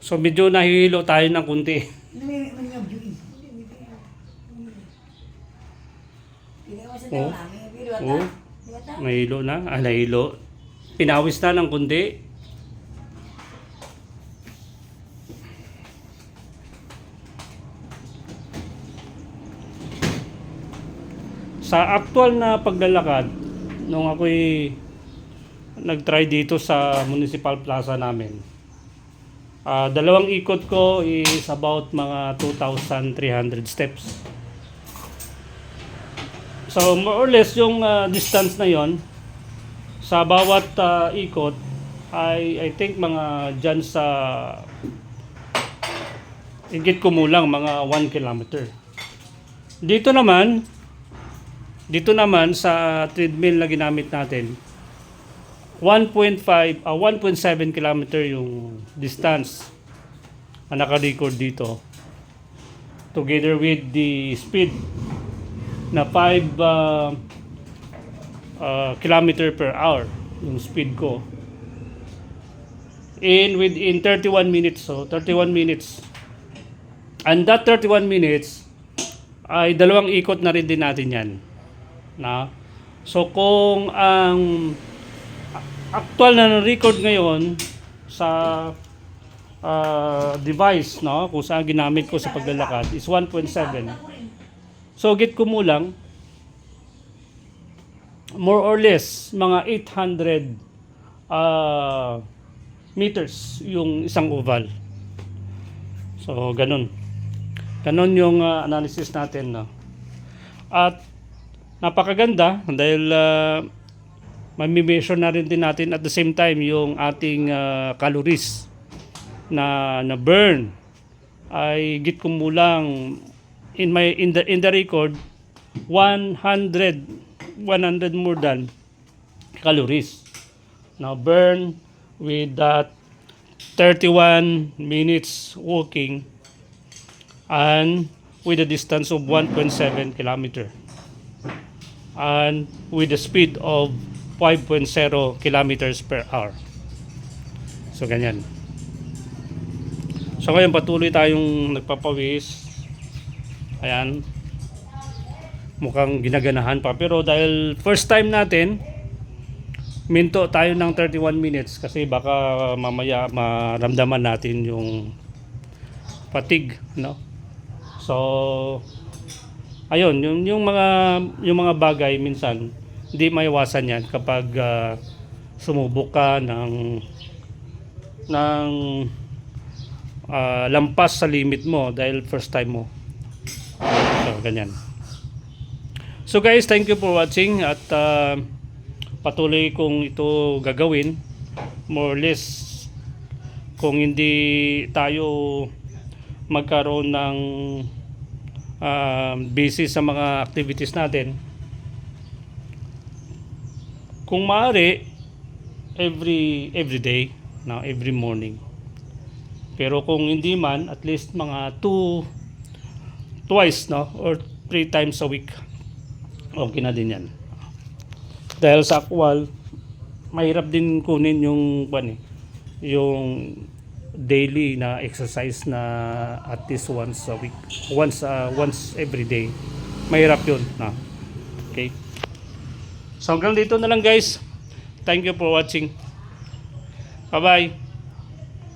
So medyo nahihilo tayo ng kunti. Oh. Oh. Nahilo na. Nahilo. Pinawis na ng kunti. Sa actual na paglalakad, nung ako'y nag-try dito sa Municipal Plaza namin, dalawang ikot ko is about mga 2,300 steps. So more or less yung distance na yon sa bawat ikot ay I think mga dyan sa higit kumulang mga 1 kilometer. Dito naman sa treadmill na ginamit natin, 1.7 kilometer yung distance na naka-record dito. Together with the speed na 5 kilometer per hour yung speed ko. Within 31 minutes. So 31 minutes. And that 31 minutes ay dalawang ikot na rin din natin yan. So kung ang actual na record ngayon sa device, kung saan ginamit ko sa paglalakad is 1.7. So git kumulang more or less mga 800 meters yung isang oval. So ganun yung analysis natin, At napakaganda dahil mami-measure na rin din natin at the same time yung ating calories na burn ay git kumulang in the record 100 more than calories now burn with that 31 minutes walking and with a distance of 1.7 kilometer and with a speed of 5.0 kilometers per hour. So ganyan. So ngayon patuloy tayong nagpapawis. Ayan. Mukhang ginaganahan pa. Pero dahil first time natin, minto tayo ng 31 minutes kasi baka mamaya maramdaman natin yung fatigue, So ayun, yung mga bagay minsan hindi maiwasan yan kapag sumubok ka ng lampas sa limit mo dahil first time mo. So ganyan. So guys, thank you for watching at patuloy kong ito gagawin more or less kung hindi tayo magkaroon ng busy sa mga activities natin. Kung maaari every day, every morning. Pero kung hindi man, at least mga twice, or 3 times a week. Okay na din yan. Dahil sa actual, mahirap din kunin yung yung daily na exercise na at least once a week. Once every day. Mahirap yun. Okay. So hanggang dito na lang guys. Thank you for watching. Bye bye.